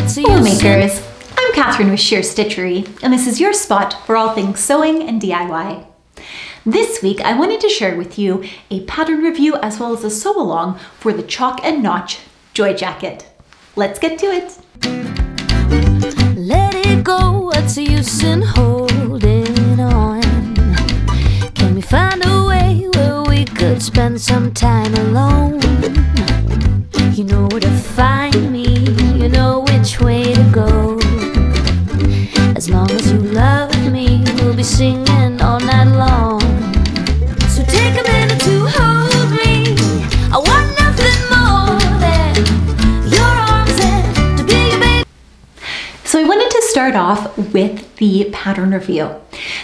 Hello makers, I'm Catherine with SheerStitchery, and this is your spot for all things sewing and DIY. This week I wanted to share with you a pattern review as well as a sew along for the Chalk and Notch Joy Jacket. Let's get to it. Let it go, what's the use in holding on? Can we find a way where we could spend some time alone? You know where to find me, you know which way to go. As long as you love me, we'll be singing all night long. So take a minute to hold me, I want nothing more than your arms and to be your baby. So I wanted to start off with the pattern review.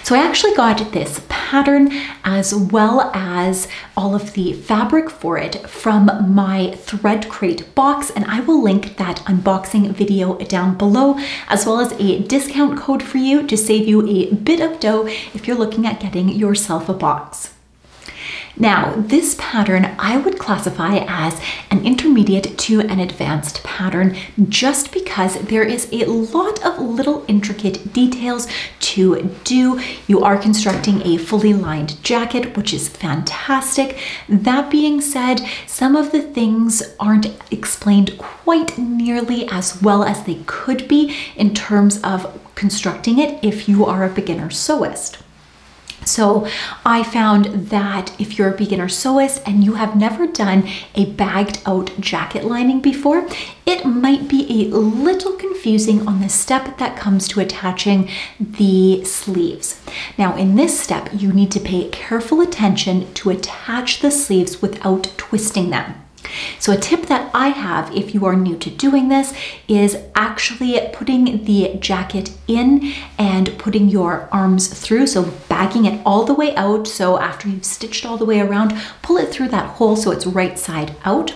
So I actually got this pattern as well as all of the fabric for it from my Thread Crate box, and I will link that unboxing video down below, as well as a discount code for you to save you a bit of dough if you're looking at getting yourself a box. Now, this pattern I would classify as an intermediate to an advanced pattern just because there is a lot of little intricate details to do. You are constructing a fully lined jacket, which is fantastic. That being said, some of the things aren't explained quite nearly as well as they could be in terms of constructing it if you are a beginner sewist. So I found that if you're a beginner sewist and you have never done a bagged out jacket lining before, it might be a little confusing on the step that comes to attaching the sleeves. Now in this step, you need to pay careful attention to attach the sleeves without twisting them. So a tip that I have if you are new to doing this is actually putting the jacket in and putting your arms through, so bagging it all the way out. So after you've stitched all the way around, pull it through that hole so it's right side out,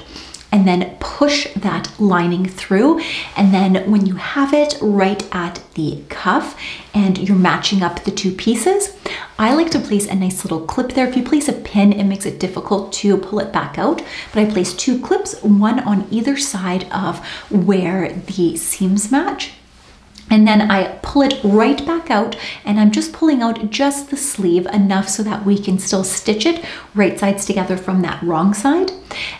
and then push that lining through. And then when you have it right at the cuff and you're matching up the two pieces, I like to place a nice little clip there. If you place a pin, it makes it difficult to pull it back out, but I place two clips, one on either side of where the seams match. And then I pull it right back out, and I'm just pulling out just the sleeve enough so that we can still stitch it right sides together from that wrong side,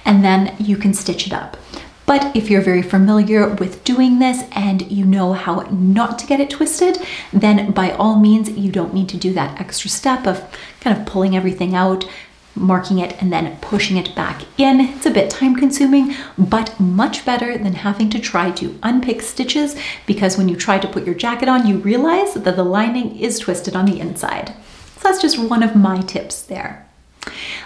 and then you can stitch it up. But if you're very familiar with doing this and you know how not to get it twisted, then by all means, you don't need to do that extra step of kind of pulling everything out, marking it, and then pushing it back in. It's a bit time consuming, but much better than having to try to unpick stitches, because when you try to put your jacket on, you realize that the lining is twisted on the inside. So that's just one of my tips there.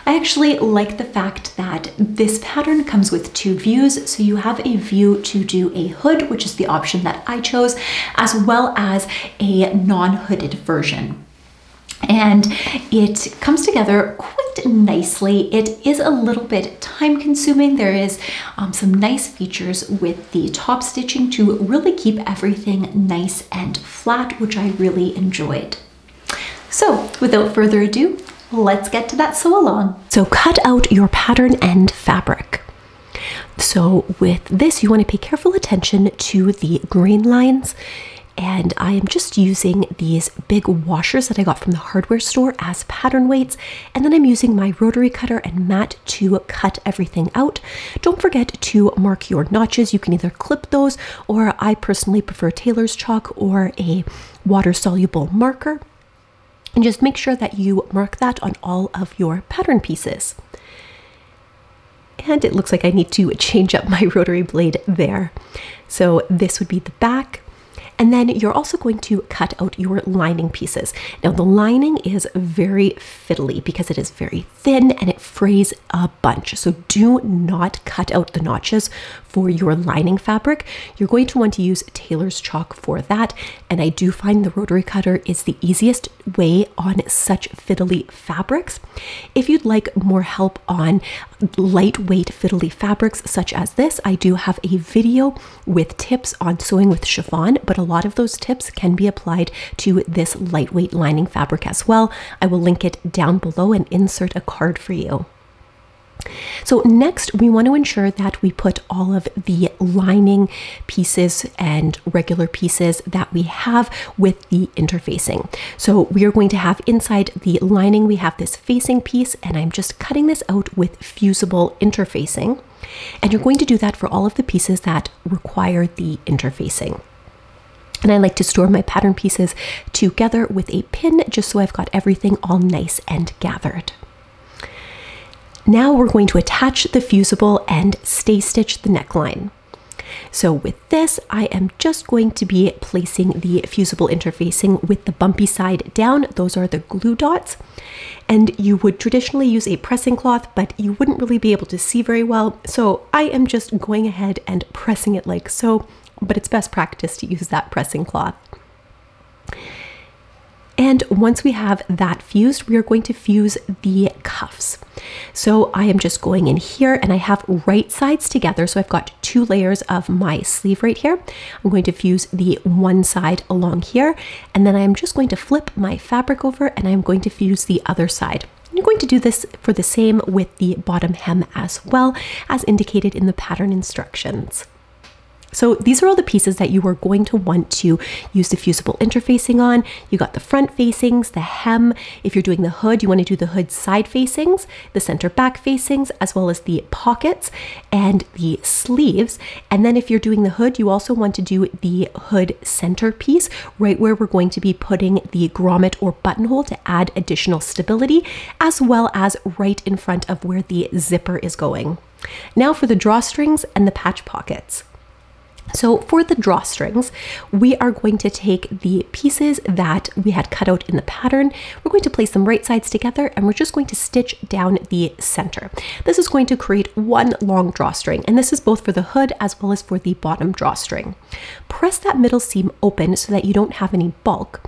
I actually like the fact that this pattern comes with two views. So you have a view to do a hood, which is the option that I chose, as well as a non-hooded version. And it comes together quite nicely. It is a little bit time consuming. There is some nice features with the top stitching to really keep everything nice and flat, which I really enjoyed. So without further ado, let's get to that sew along. So cut out your pattern end fabric. So with this, you want to pay careful attention to the grain lines. And I am just using these big washers that I got from the hardware store as pattern weights. And then I'm using my rotary cutter and mat to cut everything out. Don't forget to mark your notches. You can either clip those, or I personally prefer tailor's chalk or a water-soluble marker. And just make sure that you mark that on all of your pattern pieces. And it looks like I need to change up my rotary blade there. So this would be the back. And then you're also going to cut out your lining pieces. Now the lining is very fiddly because it is very thin and it frays a bunch. So do not cut out the notches for your lining fabric. You're going to want to use tailor's chalk for that. And I do find the rotary cutter is the easiest way on such fiddly fabrics. If you'd like more help on lightweight fiddly fabrics such as this, I do have a video with tips on sewing with chiffon, but a lot of those tips can be applied to this lightweight lining fabric as well. I will link it down below and insert a card for you. So next, we want to ensure that we put all of the lining pieces and regular pieces that we have with the interfacing. So we are going to have inside the lining, we have this facing piece, and I'm just cutting this out with fusible interfacing. And you're going to do that for all of the pieces that require the interfacing. And I like to store my pattern pieces together with a pin, just so I've got everything all nice and gathered. Now we're going to attach the fusible and stay stitch the neckline. So with this, I am just going to be placing the fusible interfacing with the bumpy side down. Those are the glue dots. And you would traditionally use a pressing cloth, but you wouldn't really be able to see very well. So I am just going ahead and pressing it like so, but it's best practice to use that pressing cloth. And once we have that fused, we are going to fuse the cuffs. So I am just going in here and I have right sides together. So I've got 2 layers of my sleeve right here. I'm going to fuse the one side along here. And then I'm just going to flip my fabric over and I'm going to fuse the other side. You're going to do this for the same with the bottom hem as well, as indicated in the pattern instructions. So these are all the pieces that you are going to want to use the fusible interfacing on. You got the front facings, the hem. If you're doing the hood, you want to do the hood side facings, the center back facings, as well as the pockets and the sleeves. And then if you're doing the hood, you also want to do the hood center piece, right where we're going to be putting the grommet or buttonhole to add additional stability, as well as right in front of where the zipper is going. Now for the drawstrings and the patch pockets. So for the drawstrings, we are going to take the pieces that we had cut out in the pattern. We're going to place them right sides together and we're just going to stitch down the center. This is going to create one long drawstring, and this is both for the hood as well as for the bottom drawstring. Press that middle seam open so that you don't have any bulk,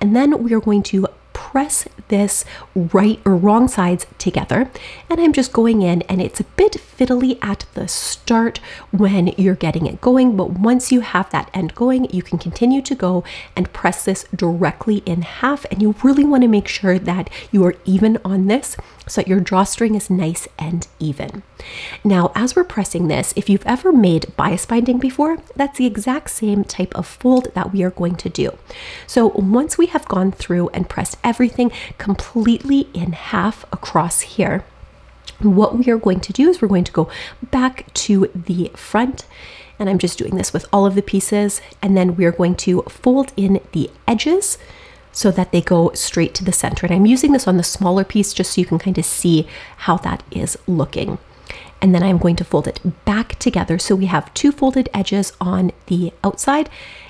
and then we are going to press this right or wrong sides together. And I'm just going in, and it's a bit fiddly at the start when you're getting it going, but once you have that end going, you can continue to go and press this directly in half. And you really want to make sure that you are even on this so that your drawstring is nice and even. Now, as we're pressing this, if you've ever made bias binding before, that's the exact same type of fold that we are going to do. So once we have gone through and pressed everything completely in half across here, what we are going to do is we're going to go back to the front, and I'm just doing this with all of the pieces, and then we are going to fold in the edges so that they go straight to the center. And I'm using this on the smaller piece just so you can kind of see how that is looking. And then I'm going to fold it back together. So we have 2 folded edges on the outside,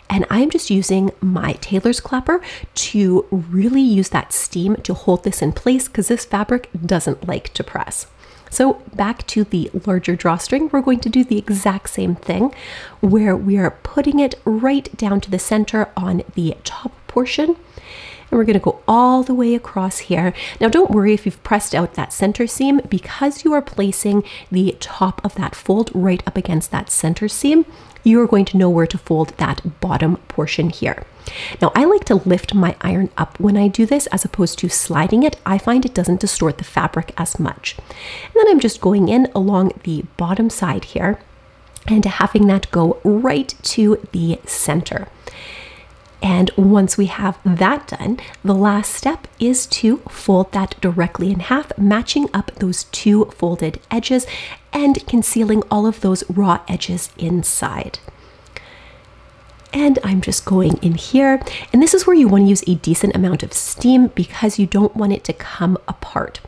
and I'm just using my tailor's clapper to really use that steam to hold this in place, because this fabric doesn't like to press. So back to the larger drawstring, we're going to do the exact same thing where we are putting it right down to the center on the top portion. And we're going to go all the way across here. Now don't worry if you've pressed out that center seam, because you are placing the top of that fold right up against that center seam. You are going to know where to fold that bottom portion here. Now I like to lift my iron up when I do this as opposed to sliding it. I find it doesn't distort the fabric as much. And then I'm just going in along the bottom side here and having that go right to the center. And once we have that done, the last step is to fold that directly in half, matching up those 2 folded edges and concealing all of those raw edges inside. And I'm just going in here, and this is where you want to use a decent amount of steam because you don't want it to come apart.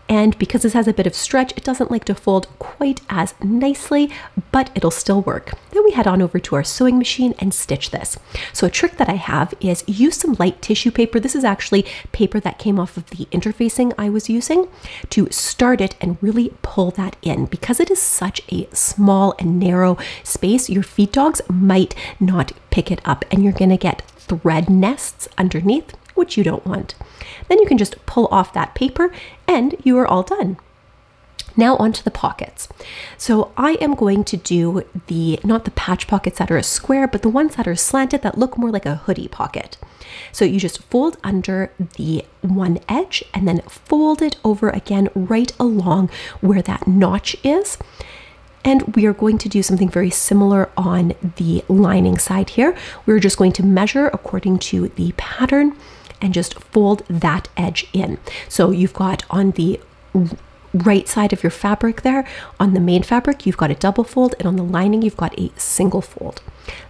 And because this has a bit of stretch, it doesn't like to fold quite as nicely, but it'll still work. Then we head on over to our sewing machine and stitch this. So a trick that I have is use some light tissue paper. This is actually paper that came off of the interfacing I was using, to start it and really pull that in. Because it is such a small and narrow space, your feed dogs might not pick it up and you're gonna get thread nests underneath, which you don't want. Then you can just pull off that paper and you are all done. Now onto the pockets. So I am going to do not the patch pockets that are a square, but the ones that are slanted that look more like a hoodie pocket. So you just fold under the one edge and then fold it over again right along where that notch is. And we are going to do something very similar on the lining side here. We're just going to measure according to the pattern and just fold that edge in. So you've got on the right side of your fabric there, on the main fabric, you've got a double fold, and on the lining, you've got a single fold.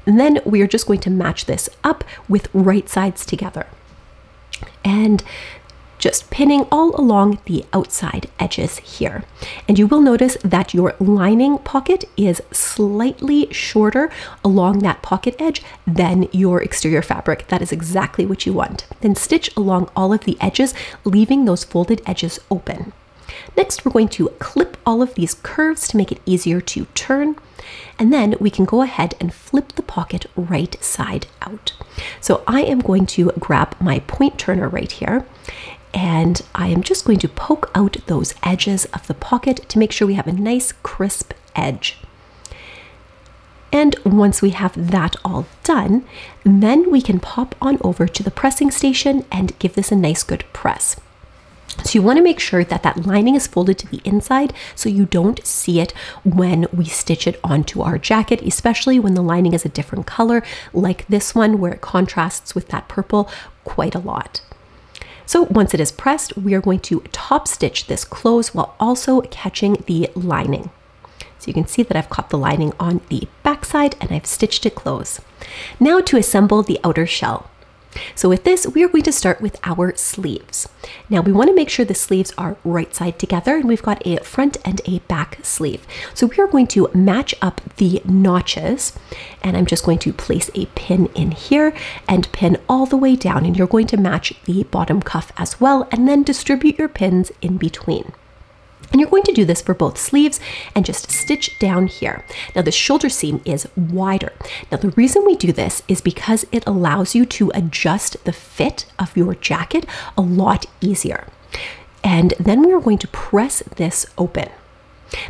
And then we are just going to match this up with right sides together. And just pinning all along the outside edges here. And you will notice that your lining pocket is slightly shorter along that pocket edge than your exterior fabric. That is exactly what you want. Then stitch along all of the edges, leaving those folded edges open. Next, we're going to clip all of these curves to make it easier to turn. And then we can go ahead and flip the pocket right side out. So I am going to grab my point turner right here, and I am just going to poke out those edges of the pocket to make sure we have a nice crisp edge. And once we have that all done, then we can pop on over to the pressing station and give this a nice good press. So you want to make sure that that lining is folded to the inside so you don't see it when we stitch it onto our jacket, especially when the lining is a different color like this one where it contrasts with that purple quite a lot. So once it is pressed, we are going to top stitch this close while also catching the lining. So you can see that I've caught the lining on the back side and I've stitched it close. Now to assemble the outer shell. So with this, we are going to start with our sleeves. Now we want to make sure the sleeves are right side together, and we've got a front and a back sleeve. So we are going to match up the notches, and I'm just going to place a pin in here and pin all the way down, and you're going to match the bottom cuff as well, and then distribute your pins in between. And you're going to do this for both sleeves and just stitch down here. Now the shoulder seam is wider. Now the reason we do this is because it allows you to adjust the fit of your jacket a lot easier. And then we are going to press this open.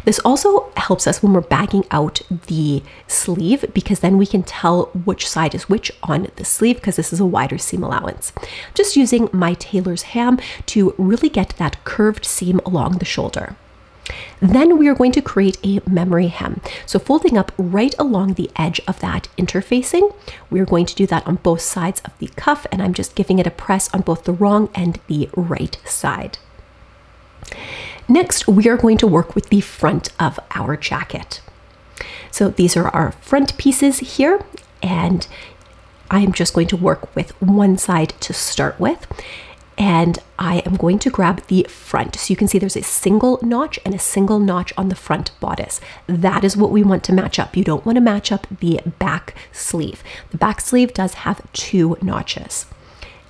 This also helps us when we're bagging out the sleeve, because then we can tell which side is which on the sleeve, because this is a wider seam allowance. Just using my tailor's ham to really get that curved seam along the shoulder. Then we are going to create a memory hem. So folding up right along the edge of that interfacing, we are going to do that on both sides of the cuff, and I'm just giving it a press on both the wrong and the right side. Next, we are going to work with the front of our jacket. So these are our front pieces here, and I'm just going to work with one side to start with. And I am going to grab the front. So you can see there's a single notch and a single notch on the front bodice. That is what we want to match up. You don't want to match up the back sleeve. The back sleeve does have 2 notches.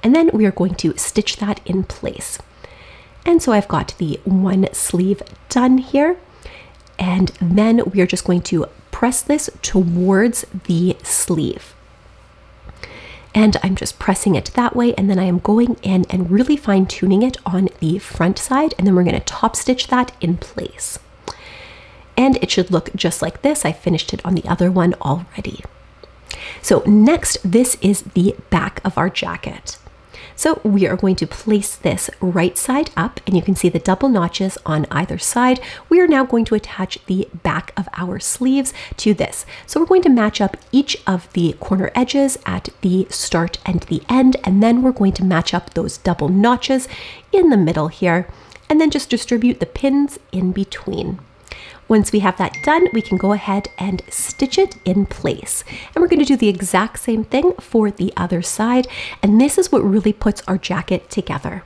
And then we are going to stitch that in place. And so I've got the one sleeve done here. And then we are just going to press this towards the sleeve. And I'm just pressing it that way, and then I am going in and really fine tuning it on the front side, and then we're going to top stitch that in place. And it should look just like this. I finished it on the other one already. So next, this is the back of our jacket. So we are going to place this right side up, and you can see the double notches on either side. We are now going to attach the back of our sleeves to this. So we're going to match up each of the corner edges at the start and the end, and then we're going to match up those double notches in the middle here, and then just distribute the pins in between. Once we have that done, we can go ahead and stitch it in place. And we're going to do the exact same thing for the other side. And this is what really puts our jacket together.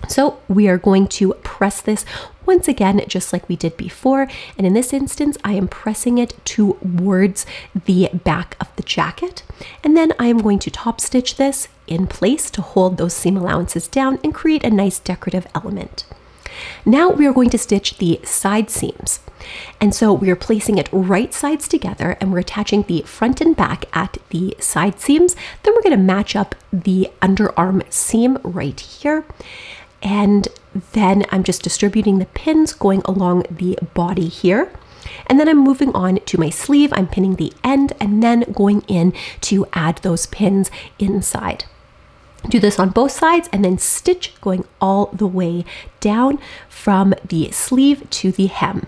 So we are going to press this once again, just like we did before. And in this instance, I am pressing it towards the back of the jacket. And then I am going to top stitch this in place to hold those seam allowances down and create a nice decorative element. Now we are going to stitch the side seams. And so we are placing it right sides together, and we're attaching the front and back at the side seams. Then we're going to match up the underarm seam right here. and then I'm just distributing the pins going along the body here. And then I'm moving on to my sleeve. I'm pinning the end and then going in to add those pins inside. Do this on both sides and then stitch going all the way down from the sleeve to the hem.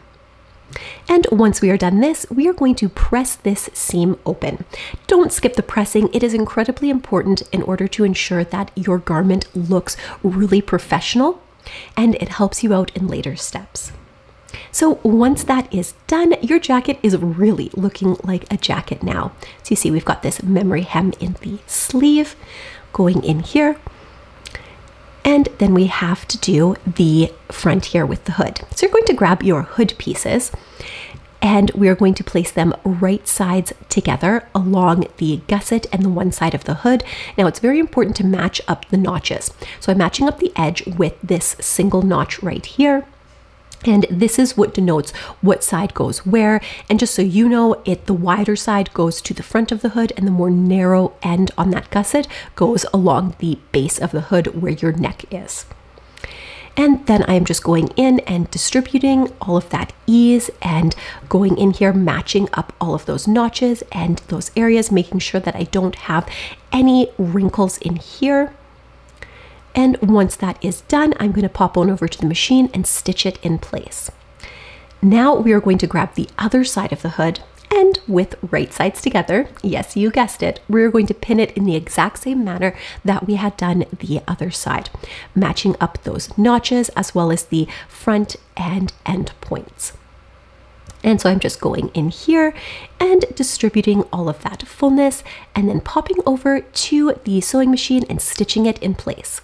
And once we are done this, we are going to press this seam open. Don't skip the pressing. It is incredibly important in order to ensure that your garment looks really professional and it helps you out in later steps. So once that is done, your jacket is really looking like a jacket now. So you see we've got this memory hem in the sleeve going in here. And then we have to do the front here with the hood. So you're going to grab your hood pieces and we are going to place them right sides together along the gusset and the one side of the hood. Now it's very important to match up the notches. So I'm matching up the edge with this single notch right here. And this is what denotes what side goes where. And just so you know, the wider side goes to the front of the hood and the more narrow end on that gusset goes along the base of the hood where your neck is. And then I am just going in and distributing all of that ease and going in here, matching up all of those notches and those areas, making sure that I don't have any wrinkles in here. And once that is done, I'm going to pop on over to the machine and stitch it in place. Now we are going to grab the other side of the hood and with right sides together, yes, you guessed it, we're going to pin it in the exact same manner that we had done the other side, matching up those notches as well as the front and end points. And so I'm just going in here and distributing all of that fullness and then popping over to the sewing machine and stitching it in place.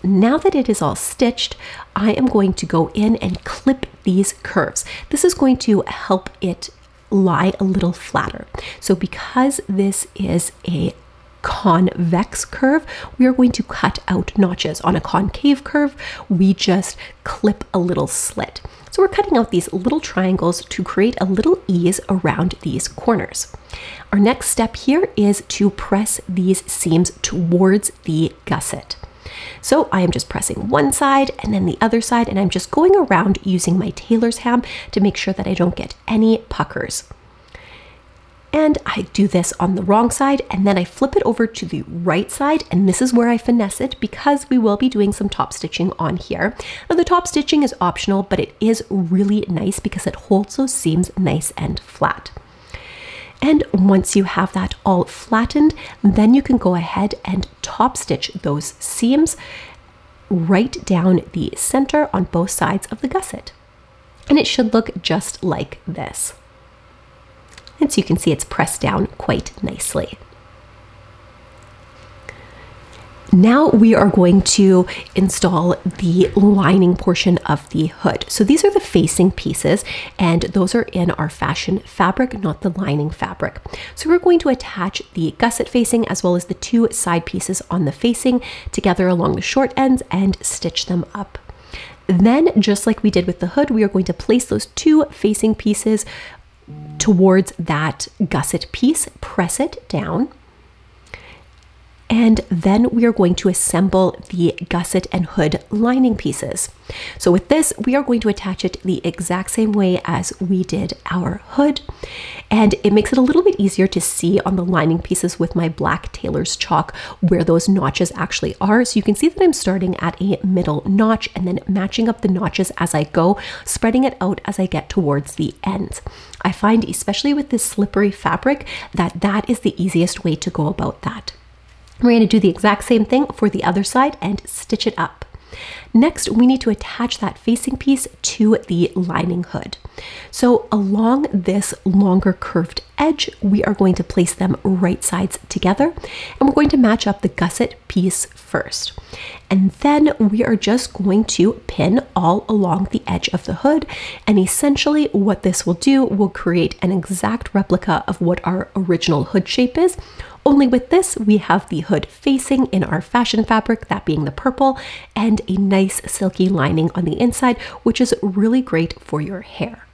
Now that it is all stitched, I am going to go in and clip these curves. This is going to help it lie a little flatter. So because this is a convex curve, we are going to cut out notches. On a concave curve, we just clip a little slit. So we're cutting out these little triangles to create a little ease around these corners. Our next step here is to press these seams towards the gusset. So I am just pressing one side and then the other side, and I'm just going around using my tailor's ham to make sure that I don't get any puckers. And I do this on the wrong side and then I flip it over to the right side, and this is where I finesse it because we will be doing some top stitching on here. Now the top stitching is optional, but it is really nice because it holds those seams nice and flat. And once you have that all flattened, then you can go ahead and top stitch those seams right down the center on both sides of the gusset. And it should look just like this. And so you can see it's pressed down quite nicely. Now we are going to install the lining portion of the hood. So these are the facing pieces, and those are in our fashion fabric, not the lining fabric. So we're going to attach the gusset facing as well as the two side pieces on the facing together along the short ends and stitch them up. Then, just like we did with the hood, we are going to place those two facing pieces towards that gusset piece, press it down, and then we are going to assemble the gusset and hood lining pieces. So with this, we are going to attach it the exact same way as we did our hood, and it makes it a little bit easier to see on the lining pieces with my black tailor's chalk where those notches actually are. So you can see that I'm starting at a middle notch and then matching up the notches as I go, spreading it out as I get towards the ends. I find, especially with this slippery fabric, that is the easiest way to go about that. We're going to do the exact same thing for the other side and stitch it up. Next, we need to attach that facing piece to the lining hood. So along this longer curved edge, we are going to place them right sides together, and we're going to match up the gusset piece first. And then we are just going to pin all along the edge of the hood, and essentially what this will do will create an exact replica of what our original hood shape is. Only with this, we have the hood facing in our fashion fabric, that being the purple, and a nice silky lining on the inside, which is really great for your hair.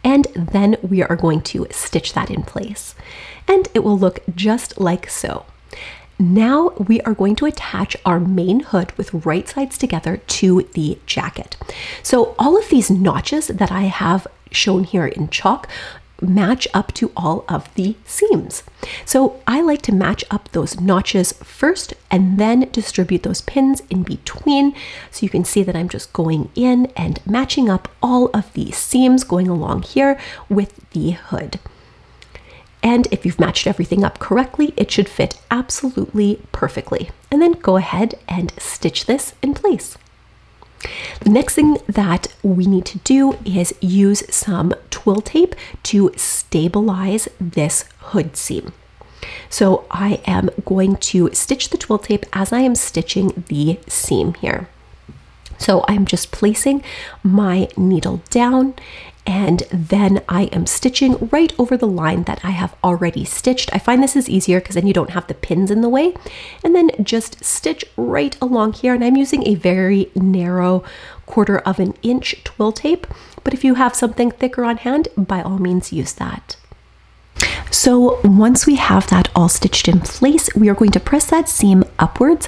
And then we are going to stitch that in place, and it will look just like so. Now we are going to attach our main hood with right sides together to the jacket. So all of these notches that I have shown here in chalk match up to all of the seams. So I like to match up those notches first and then distribute those pins in between. So you can see that I'm just going in and matching up all of the seams going along here with the hood. And if you've matched everything up correctly, it should fit absolutely perfectly. And then go ahead and stitch this in place. The next thing that we need to do is use some twill tape to stabilize this hood seam. So I am going to stitch the twill tape as I am stitching the seam here. So I'm just placing my needle down, and then I am stitching right over the line that I have already stitched. I find this is easier because then you don't have the pins in the way. And then just stitch right along here. And I'm using a very narrow 1/4 of an inch twill tape, but if you have something thicker on hand, by all means use that. So once we have that all stitched in place, we are going to press that seam upwards,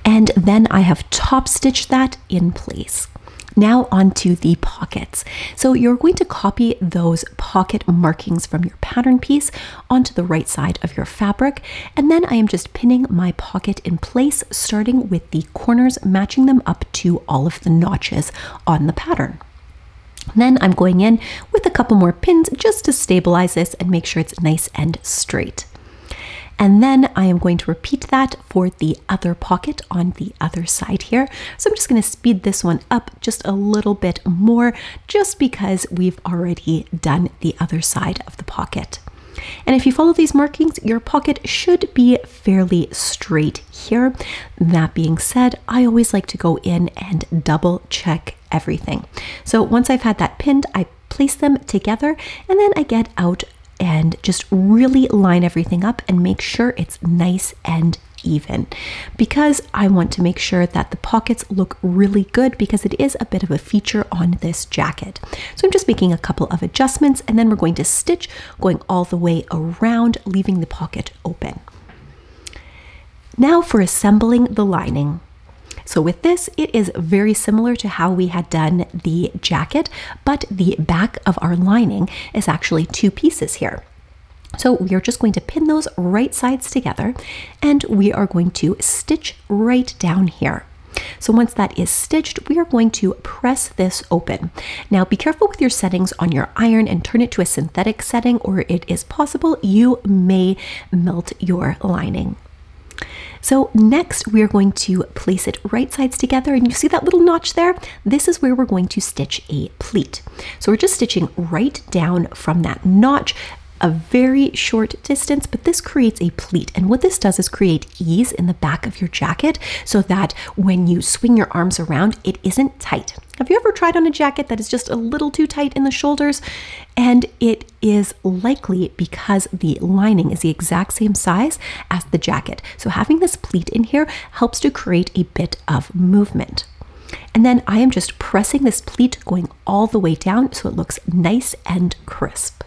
and then I have top stitched that in place. Now onto the pockets. So you're going to copy those pocket markings from your pattern piece onto the right side of your fabric, and then I am just pinning my pocket in place, starting with the corners, matching them up to all of the notches on the pattern. Then I'm going in with a couple more pins just to stabilize this and make sure it's nice and straight. And then I am going to repeat that for the other pocket on the other side here. So I'm just going to speed this one up just a little bit more, just because we've already done the other side of the pocket. And if you follow these markings, your pocket should be fairly straight here. That being said, I always like to go in and double check everything. So once I've had that pinned, I place them together, and then I get out and just really line everything up and make sure it's nice and even, because I want to make sure that the pockets look really good, because it is a bit of a feature on this jacket. So I'm just making a couple of adjustments, and then we're going to stitch going all the way around, leaving the pocket open. Now for assembling the lining. So with this, it is very similar to how we had done the jacket, but the back of our lining is actually 2 pieces here. So we are just going to pin those right sides together, and we are going to stitch right down here. So once that is stitched, we are going to press this open. Now be careful with your settings on your iron and turn it to a synthetic setting, or it is possible you may melt your lining. So next we are going to place it right sides together, and you see that little notch there? This is where we're going to stitch a pleat. So we're just stitching right down from that notch, a very short distance, but this creates a pleat. And what this does is create ease in the back of your jacket, so that when you swing your arms around, it isn't tight. Have you ever tried on a jacket that is just a little too tight in the shoulders? And it is likely because the lining is the exact same size as the jacket. So having this pleat in here helps to create a bit of movement. And then I am just pressing this pleat going all the way down so it looks nice and crisp.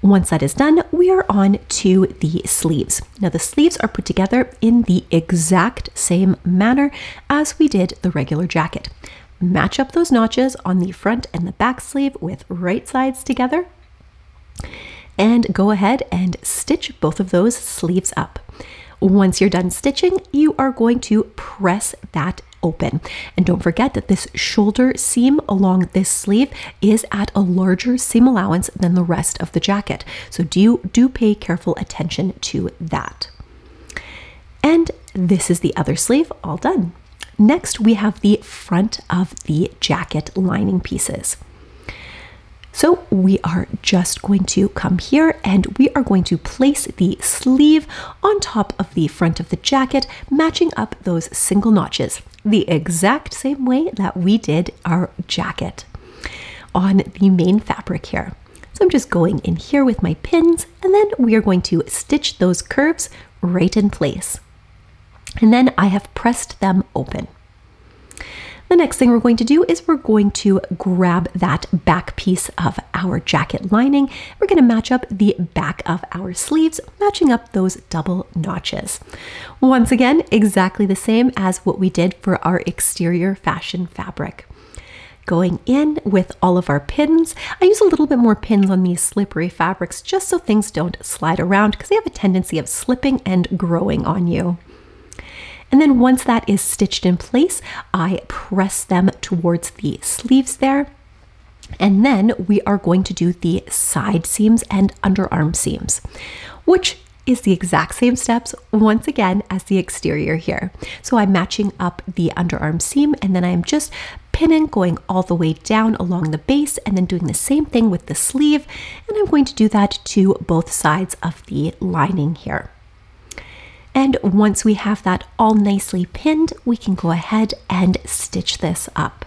Once that is done, we are on to the sleeves. Now the sleeves are put together in the exact same manner as we did the regular jacket. Match up those notches on the front and the back sleeve with right sides together, and go ahead and stitch both of those sleeves up. Once you're done stitching, you are going to press that open. And don't forget that this shoulder seam along this sleeve is at a larger seam allowance than the rest of the jacket. So do pay careful attention to that. And this is the other sleeve all done. Next, we have the front of the jacket lining pieces. So we are just going to come here, and we are going to place the sleeve on top of the front of the jacket, matching up those single notches the exact same way that we did our jacket on the main fabric here. So I'm just going in here with my pins, and then we are going to stitch those curves right in place. And then I have pressed them open. The next thing we're going to do is we're going to grab that back piece of our jacket lining. We're going to match up the back of our sleeves, matching up those double notches. Once again, exactly the same as what we did for our exterior fashion fabric. Going in with all of our pins. I use a little bit more pins on these slippery fabrics just so things don't slide around because they have a tendency of slipping and growing on you. And then once that is stitched in place, I press them towards the sleeves there. And then we are going to do the side seams and underarm seams, which is the exact same steps once again as the exterior here. So I'm matching up the underarm seam and then I'm just pinning going all the way down along the base and then doing the same thing with the sleeve. And I'm going to do that to both sides of the lining here. And once we have that all nicely pinned, we can go ahead and stitch this up.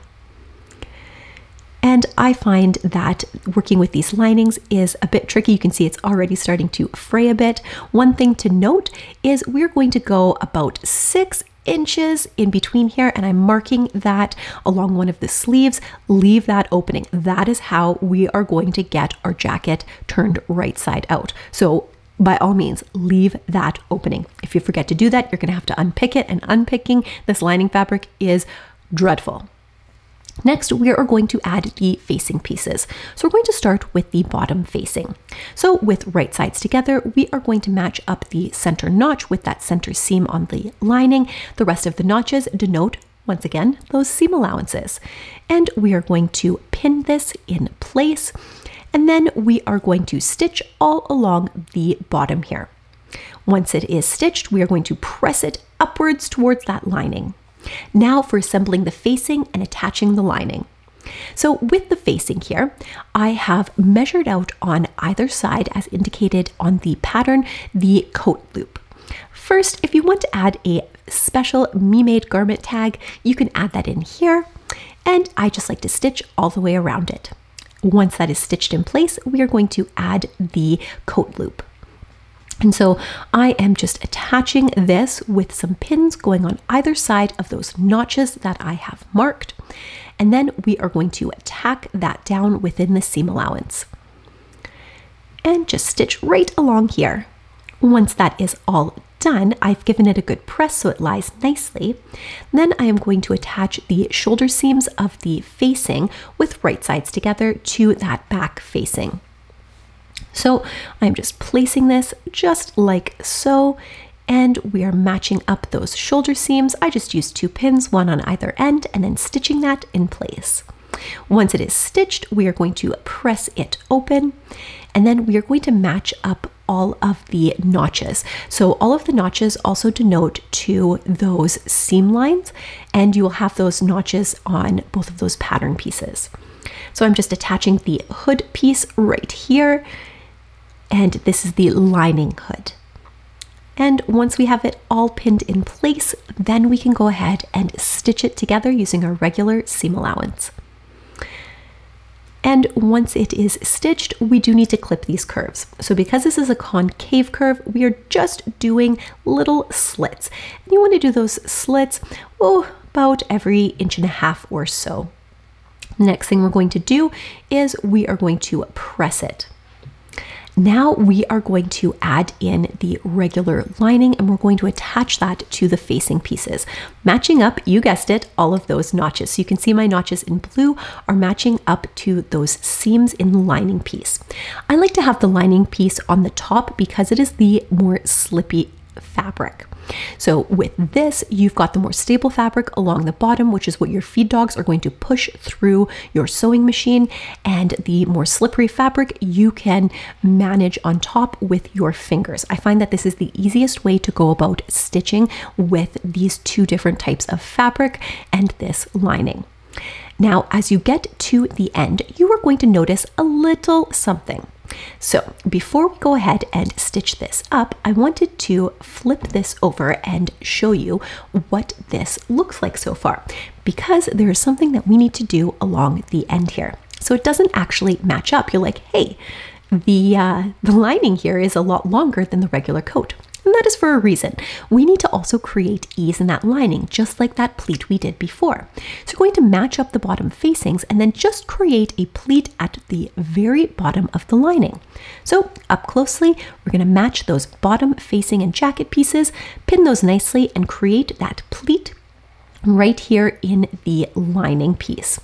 And I find that working with these linings is a bit tricky. You can see it's already starting to fray a bit. One thing to note is we're going to go about 6 inches in between here, and I'm marking that along one of the sleeves. Leave that opening. That is how we are going to get our jacket turned right side out. So by all means, leave that opening. If you forget to do that, you're going to have to unpick it, and unpicking this lining fabric is dreadful. Next, we are going to add the facing pieces. So we're going to start with the bottom facing. So with right sides together, we are going to match up the center notch with that center seam on the lining. The rest of the notches denote, once again, those seam allowances. And we are going to pin this in place. And then we are going to stitch all along the bottom here. Once it is stitched, we are going to press it upwards towards that lining. Now for assembling the facing and attaching the lining. So with the facing here, I have measured out on either side, as indicated on the pattern, the coat loop. First, if you want to add a special me-made garment tag, you can add that in here. And I just like to stitch all the way around it. Once that is stitched in place, we are going to add the coat loop. And so I am just attaching this with some pins going on either side of those notches that I have marked. And then we are going to tack that down within the seam allowance. And just stitch right along here. Once that is all done, I've given it a good press so it lies nicely. Then I am going to attach the shoulder seams of the facing with right sides together to that back facing. So I'm just placing this just like so, and we are matching up those shoulder seams. I just used 2 pins, one on either end, and then stitching that in place. Once it is stitched, we are going to press it open, and then we are going to match up all of the notches. So all of the notches also denote to those seam lines, and you will have those notches on both of those pattern pieces. So I'm just attaching the hood piece right here, and this is the lining hood. And once we have it all pinned in place, then we can go ahead and stitch it together using our regular seam allowance. And once it is stitched, we do need to clip these curves. So because this is a concave curve, we are just doing little slits. And you want to do those slits, about every 1.5 inches or so. Next thing we're going to do is we are going to press it. Now we are going to add in the regular lining, and we're going to attach that to the facing pieces, matching up, you guessed it, all of those notches. So you can see my notches in blue are matching up to those seams in the lining piece. I like to have the lining piece on the top because it is the more slippy fabric. So with this, you've got the more stable fabric along the bottom, which is what your feed dogs are going to push through your sewing machine, and the more slippery fabric you can manage on top with your fingers. I find that this is the easiest way to go about stitching with these 2 different types of fabric and this lining. Now, as you get to the end, you are going to notice a little something. So before we go ahead and stitch this up, I wanted to flip this over and show you what this looks like so far, because there is something that we need to do along the end here. So it doesn't actually match up. You're like, hey, the lining here is a lot longer than the regular coat. And that is for a reason. We need to also create ease in that lining, just like that pleat we did before. So we're going to match up the bottom facings and then just create a pleat at the very bottom of the lining. So up closely, we're going to match those bottom facing and jacket pieces, pin those nicely, and create that pleat right here in the lining piece.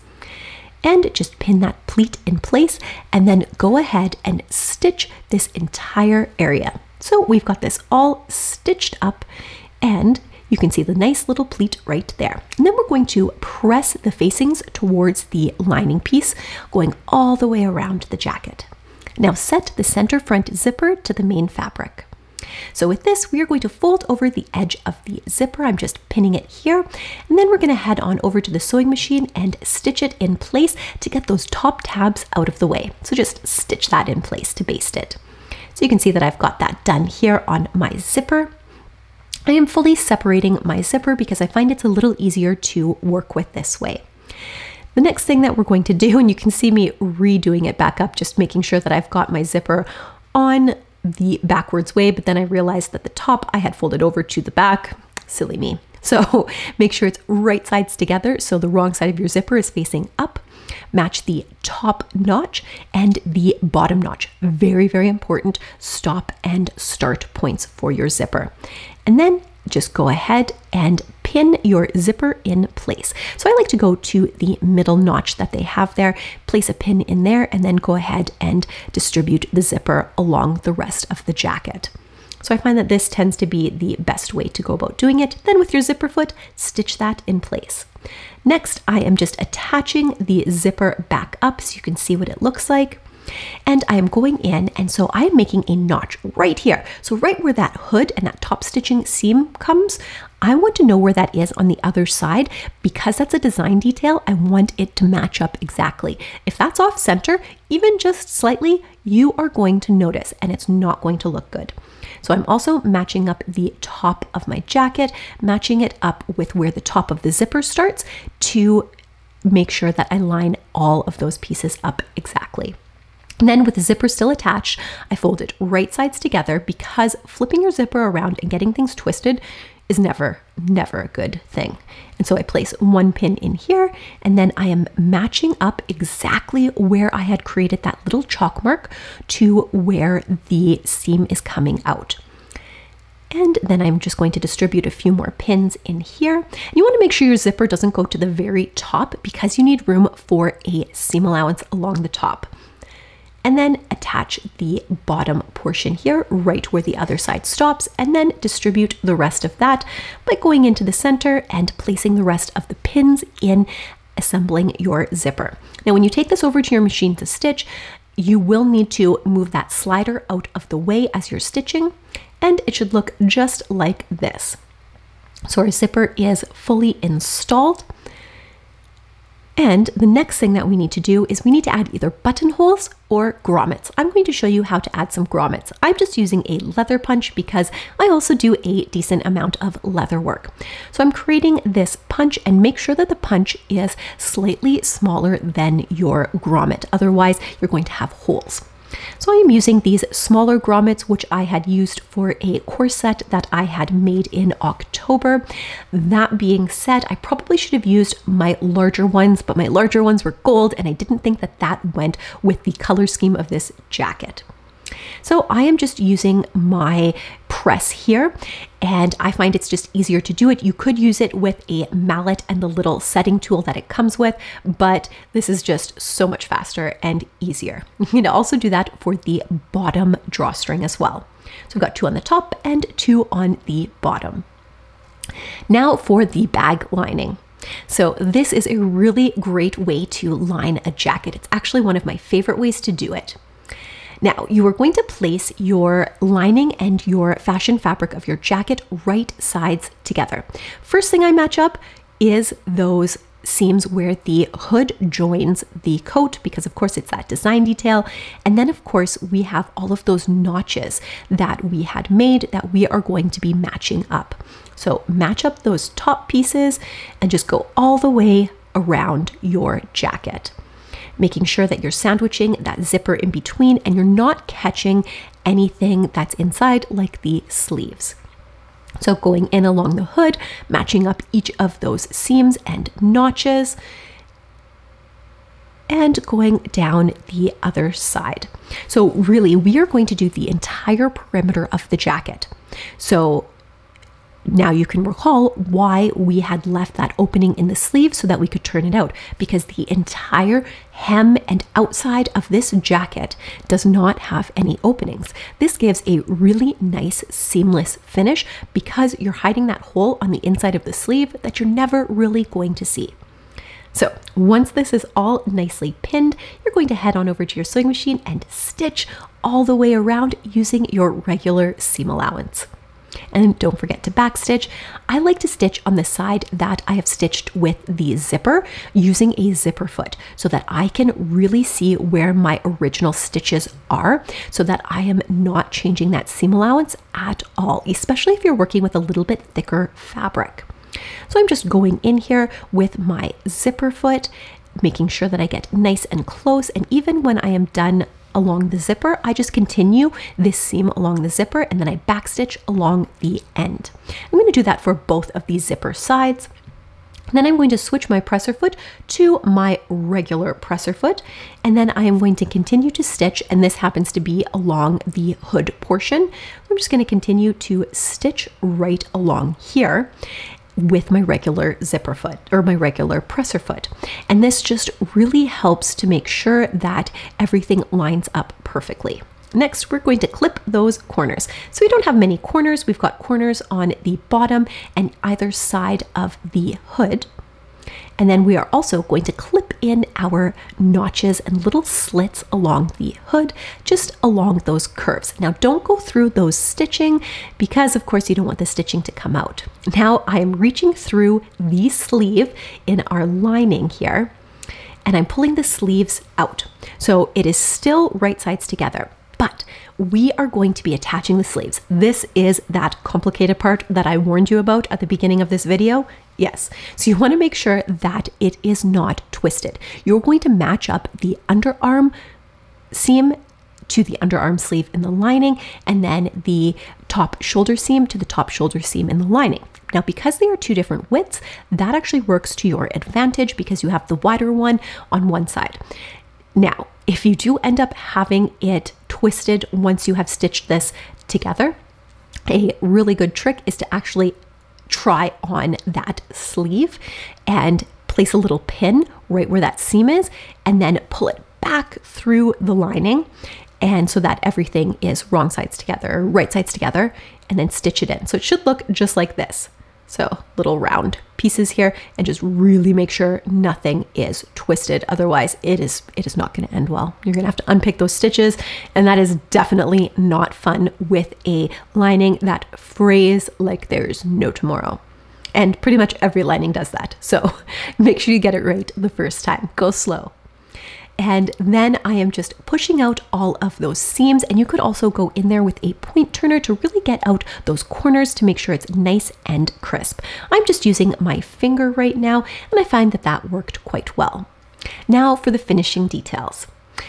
And just pin that pleat in place and then go ahead and stitch this entire area. So we've got this all stitched up and you can see the nice little pleat right there. And then we're going to press the facings towards the lining piece, going all the way around the jacket. Now set the center front zipper to the main fabric. So with this, we are going to fold over the edge of the zipper. I'm just pinning it here. And then we're going to head on over to the sewing machine and stitch it in place to get those top tabs out of the way. So just stitch that in place to baste it. So you can see that I've got that done here on my zipper. I am fully separating my zipper because I find it's a little easier to work with this way. The next thing that we're going to do, and you can see me redoing it back up, just making sure that I've got my zipper on the backwards way, but then I realized that the top I had folded over to the back. Silly me. So make sure it's right sides together so the wrong side of your zipper is facing up. Match the top notch and the bottom notch. Very, very important stop and start points for your zipper. And then just go ahead and pin your zipper in place. So I like to go to the middle notch that they have there, place a pin in there, and then go ahead and distribute the zipper along the rest of the jacket. So I find that this tends to be the best way to go about doing it. Then with your zipper foot, stitch that in place. Next, I am just attaching the zipper back up so you can see what it looks like. And I am going in, and so I am making a notch right here. So right where that hood and that top stitching seam comes, I want to know where that is on the other side. Because that's a design detail, I want it to match up exactly. If that's off center, even just slightly, you are going to notice and it's not going to look good. So I'm also matching up the top of my jacket, matching it up with where the top of the zipper starts to make sure that I line all of those pieces up exactly. And then with the zipper still attached, I fold it right sides together because flipping your zipper around and getting things twisted is never a good thing. And so I place one pin in here, and then I am matching up exactly where I had created that little chalk mark to where the seam is coming out. And then I'm just going to distribute a few more pins in here. And you want to make sure your zipper doesn't go to the very top because you need room for a seam allowance along the top. And then attach the bottom portion here right where the other side stops, and then distribute the rest of that by going into the center and placing the rest of the pins in, assembling your zipper. Now when you take this over to your machine to stitch, you will need to move that slider out of the way as you're stitching, and it should look just like this. So our zipper is fully installed. And the next thing that we need to do is we need to add either buttonholes or grommets. I'm going to show you how to add some grommets. I'm just using a leather punch because I also do a decent amount of leather work. So I'm creating this punch, and make sure that the punch is slightly smaller than your grommet. Otherwise, you're going to have holes. So I am using these smaller grommets, which I had used for a corset that I had made in October. That being said, I probably should have used my larger ones, but my larger ones were gold, and I didn't think that that went with the color scheme of this jacket. So I am just using my press here, and I find it's just easier to do it. You could use it with a mallet and the little setting tool that it comes with, but this is just so much faster and easier. You can also do that for the bottom drawstring as well. So I've got 2 on the top and 2 on the bottom. Now for the bag lining. So this is a really great way to line a jacket. It's actually one of my favorite ways to do it. Now, you are going to place your lining and your fashion fabric of your jacket right sides together. First thing I match up is those seams where the hood joins the coat, because of course it's that design detail. And then of course we have all of those notches that we had made that we are going to be matching up. So match up those top pieces and just go all the way around your jacket. making sure that you're sandwiching that zipper in between and you're not catching anything that's inside, like the sleeves. So going in along the hood, matching up each of those seams and notches, and going down the other side. So really, we are going to do the entire perimeter of the jacket. So now you can recall why we had left that opening in the sleeve so that we could turn it out, because the entire hem and outside of this jacket does not have any openings. This gives a really nice seamless finish because you're hiding that hole on the inside of the sleeve that you're never really going to see. So once this is all nicely pinned, you're going to head on over to your sewing machine and stitch all the way around using your regular seam allowance. And don't forget to backstitch. I like to stitch on the side that I have stitched with the zipper using a zipper foot so that I can really see where my original stitches are, so that I am not changing that seam allowance at all, especially if you're working with a little bit thicker fabric. So I'm just going in here with my zipper foot, making sure that I get nice and close, and even when I am done along the zipper, I just continue this seam along the zipper and then I backstitch along the end. I'm going to do that for both of these zipper sides. And then I'm going to switch my presser foot to my regular presser foot, and then I am going to continue to stitch, and this happens to be along the hood portion. I'm just going to continue to stitch right along here with my regular zipper foot or my regular presser foot. And this just really helps to make sure that everything lines up perfectly. Next, we're going to clip those corners. So we don't have many corners. We've got corners on the bottom and either side of the hood. And then we are also going to clip in our notches and little slits along the hood, just along those curves. Now don't go through those stitching because of course you don't want the stitching to come out. Now I am reaching through the sleeve in our lining here, and I'm pulling the sleeves out. So it is still right sides together, but we are going to be attaching the sleeves. This is that complicated part that I warned you about at the beginning of this video. Yes, so you want to make sure that it is not twisted. You're going to match up the underarm seam to the underarm sleeve in the lining, and then the top shoulder seam to the top shoulder seam in the lining. Now, because they are two different widths, that actually works to your advantage because you have the wider one on one side. Now, if you do end up having it twisted once you have stitched this together, a really good trick is to actually try on that sleeve and place a little pin right where that seam is, and then pull it back through the lining, and so that everything is wrong sides together, or right sides together, and then stitch it in. So it should look just like this. So little round pieces here, and just really make sure nothing is twisted. Otherwise it is not going to end well. You're going to have to unpick those stitches, and that is definitely not fun with a lining that frays like there's no tomorrow. And pretty much every lining does that. So make sure you get it right the first time. Go slow. And then I am just pushing out all of those seams, and you could also go in there with a point turner to really get out those corners to make sure it's nice and crisp. I'm just using my finger right now, and I find that that worked quite well. Now for the finishing details.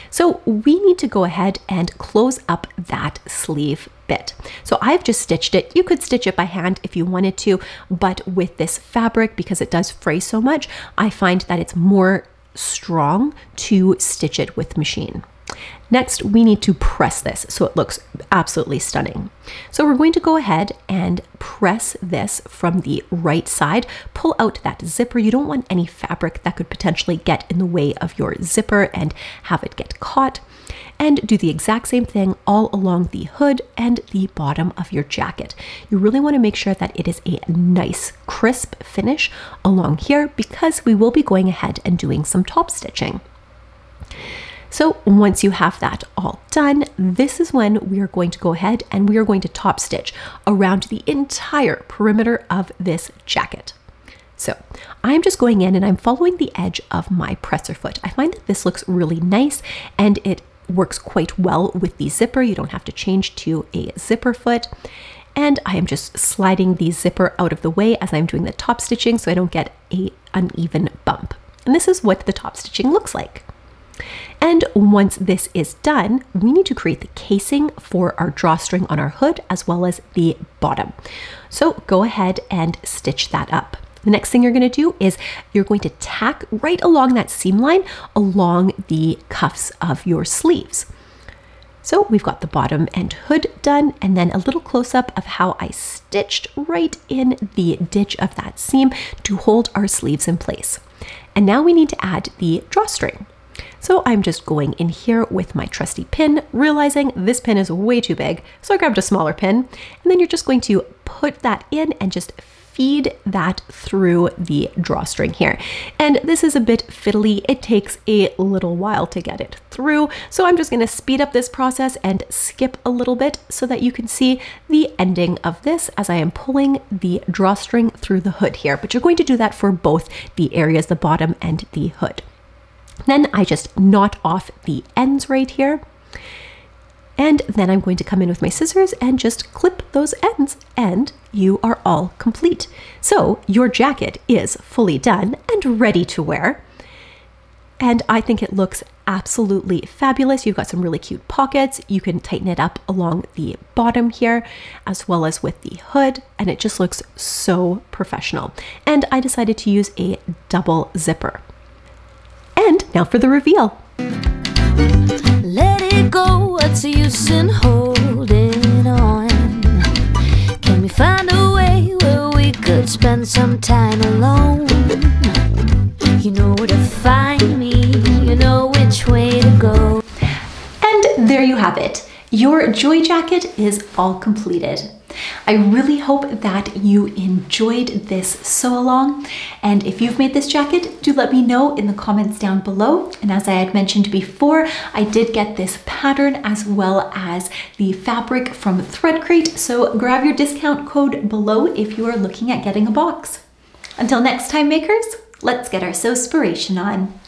So we need to go ahead and close up that sleeve bit. So I've just stitched it. You could stitch it by hand if you wanted to, but with this fabric, because it does fray so much, I find that it's more strong to stitch it with machine. Next, we need to press this so it looks absolutely stunning. So we're going to go ahead and press this from the right side, pull out that zipper. You don't want any fabric that could potentially get in the way of your zipper and have it get caught. And do the exact same thing all along the hood and the bottom of your jacket. You really want to make sure that it is a nice crisp finish along here, because we will be going ahead and doing some top stitching. So once you have that all done, this is when we are going to go ahead and we are going to top stitch around the entire perimeter of this jacket. So I'm just going in and I'm following the edge of my presser foot. I find that this looks really nice, and it works quite well with the zipper. You don't have to change to a zipper foot. And I am just sliding the zipper out of the way as I'm doing the top stitching so I don't get an uneven bump. And this is what the top stitching looks like. And once this is done, we need to create the casing for our drawstring on our hood as well as the bottom. So go ahead and stitch that up. The next thing you're going to do is you're going to tack right along that seam line along the cuffs of your sleeves. So we've got the bottom and hood done, and then a little close-up of how I stitched right in the ditch of that seam to hold our sleeves in place. And now we need to add the drawstring. So I'm just going in here with my trusty pin, realizing this pin is way too big, so I grabbed a smaller pin, and then you're just going to put that in and just feed that through the drawstring here. And this is a bit fiddly. It takes a little while to get it through. So I'm just going to speed up this process and skip a little bit so that you can see the ending of this as I am pulling the drawstring through the hood here. But you're going to do that for both the areas, the bottom and the hood. Then I just knot off the ends right here. And then I'm going to come in with my scissors and just clip those ends, and you are all complete. So your jacket is fully done and ready to wear. And I think it looks absolutely fabulous. You've got some really cute pockets. You can tighten it up along the bottom here, as well as with the hood, and it just looks so professional. And I decided to use a double zipper. And now for the reveal. Let it go, what's the use in holding on? Can we find a way where we could spend some time alone? You know where to find me, you know which way to go. And there you have it. Your joy jacket is all completed. I really hope that you enjoyed this sew along, and if you've made this jacket, do let me know in the comments down below. And as I had mentioned before, I did get this pattern as well as the fabric from Thread Crate, so grab your discount code below if you are looking at getting a box. Until next time, makers, let's get our sewspiration on.